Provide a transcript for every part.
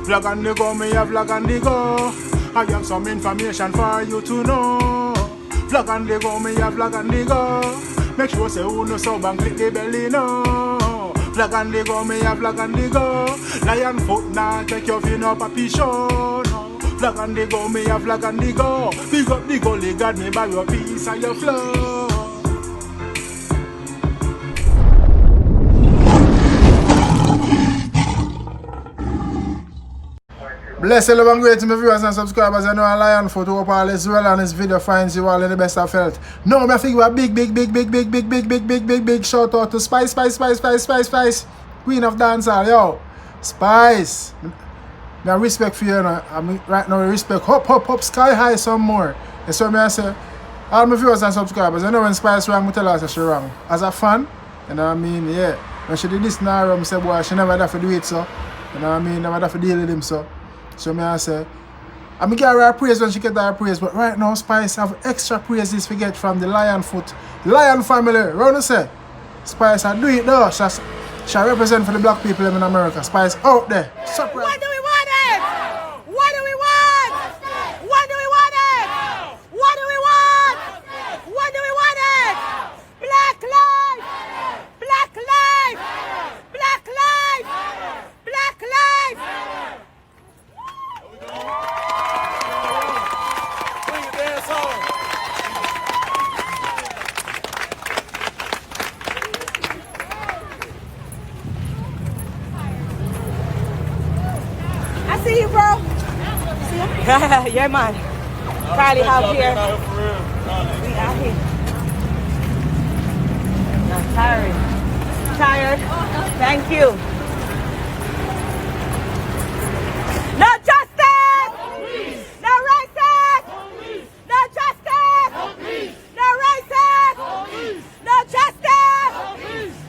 Vlog on the go, me a vlog on the go. I have some information for you to know. Vlog on the go, me a vlog on the go. Make sure say who no sub and click the belly no. Vlog on the go, me a vlog on the go. Lion foot now take your fin up a pee show no. Vlog on the go, me a vlog on the go. Big up the gully, God me by your peace and your flow. Bless love and great to my viewers and subscribers. I know a Lion Foot hope all is well and this video finds you all in the best of health. No, I think a big shout out to Spice. Queen of dancehall, yo. Spice. I respect for you now. I mean, right now I respect up sky high some more. That's what I say. All my viewers and subscribers, I know when Spice wrong, I tell her she wrong. As a fan, you know what I mean? Yeah. When she did this now, I say, boy, she never have to do it so. You know what I mean? Never have to deal with him so. So I say, I'm give her praise when she get her praise, but right now Spice have extra praises we get from the Lion Foot, Lion family. Round to say, Spice I do it though. She represent for the black people in America. Spice out there. Surprise. What do we want it? What do we want? What do we want it? What do we want? What do we want it? Black life! Black life! Black life! Black life! I see you, bro. See you? Yeah, man. Probably out here. We out here. I'm tired. Tired. Thank you. No justice! No racist! No justice! No racist! No justice!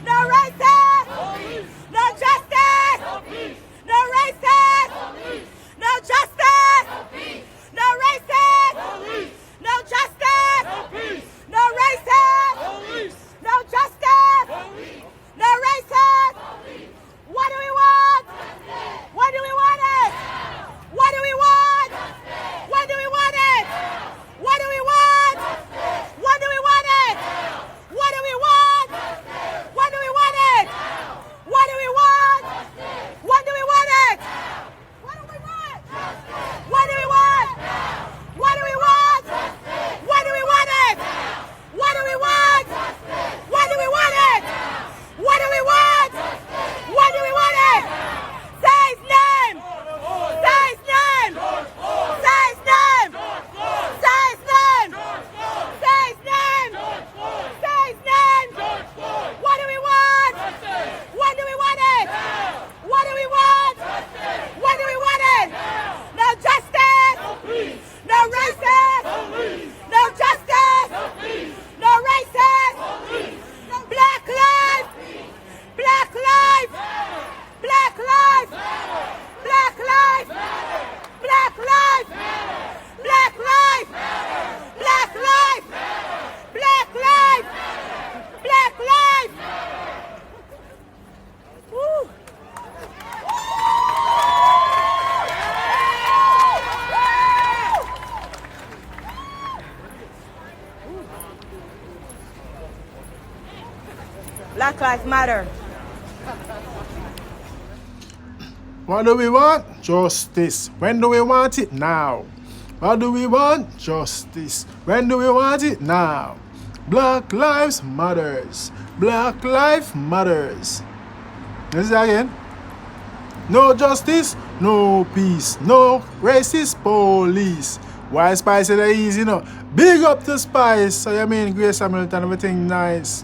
No racist! No justice! No racist! No justice! No racist! No justice! No racist! No justice! No racist! What do we want? What do we want it? What do we want? What do we want it? What do we want? What do we want it? What do we want? What do we want it? What do we want? What do we want it? What do we want? What do we want? What do we want? What do we want it? What do we want? What do we want it? What do we want? What do we want it? Say his name! Say his name! Say his name! Say his name! Say his name! Say his name! What do we want? What do we want it? What do we want? What do we want it? No justice! No racist! No justice! No racist! Black life! Black life! Black life! Black life! Black life! Black life! Black life! Black life! Black life! Woo! Black Lives Matter. What do we want? Justice. When do we want it? Now. What do we want? Justice. When do we want it? Now. Black Lives Matters. Black Lives Matters. Let's say again. No justice, no peace, no racist police. Why Spice is easy, you know? Big up to Spice. So you mean Grace Hamilton, everything nice.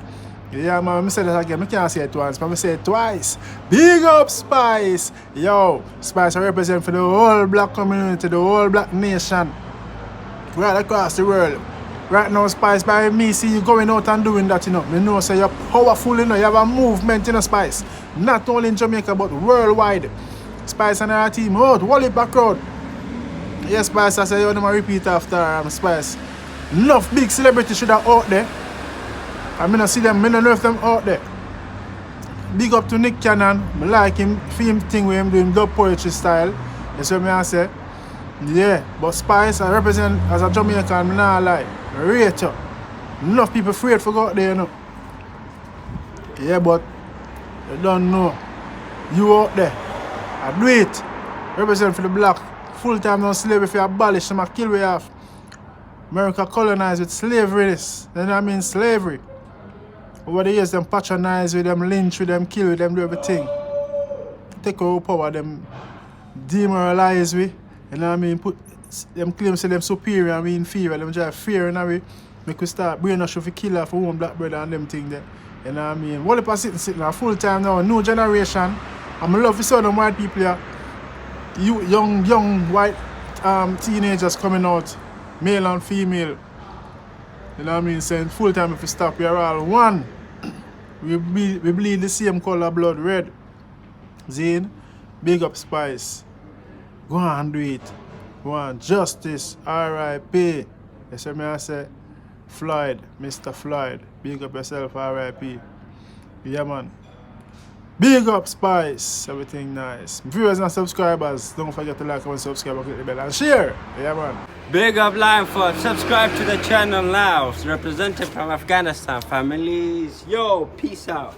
Yeah, man, I said that again. I can't say it once, but I say it twice. Big up Spice. Yo, Spice represent for the whole black community, the whole black nation. Right across the world. Right now, Spice, by me see you going out and doing that, you know. Me know say you're powerful, you know. You have a movement, you know, Spice. Not only in Jamaica, but worldwide. Spice and our team out, Wally background. Yes, Spice, I say you want to repeat after Spice. Enough big celebrities should have out there. I mean, I see them, I don't know if them out there. Big up to Nick Cannon. I like him, film thing with him doing dub poetry style. You see me I say? Yeah, but Spice, I represent as a Jamaican, me nah lie. I rate you. Enough people afraid to go out there, you know. Yeah, but you don't know. You out there. I do it. Represent for the black. Full time no slavery if you abolish them, I kill we have. America colonized with slavery this. You know what I mean? Slavery. Over the years, them patronize with them, lynch with them, kill with them, do everything. Take our power, them demoralize we. You know what I mean? Put them claim say them superior and we inferior. Them drive fear in a way. Make we start brainwash if we kill her for one black brother and them thing there. You know what I mean? What if I sitting now full time now, new generation. I'm love to see them white people here. You young white teenagers coming out, male and female. You know what I mean? Saying full time if we stop, we are all one. We bleed the same color blood, red. Zane, big up Spice. Go on and do it. Go on, justice, R.I.P. You see me I say, Floyd, Mr. Floyd, big up yourself, R.I.P. Yeah man. Big up Spice, everything nice. Viewers and subscribers, don't forget to like, comment, subscribe, click the bell and share. Yeah man. Big up Lionfoot, subscribe to the channel now. Representing from Afghanistan families. Yo, peace out.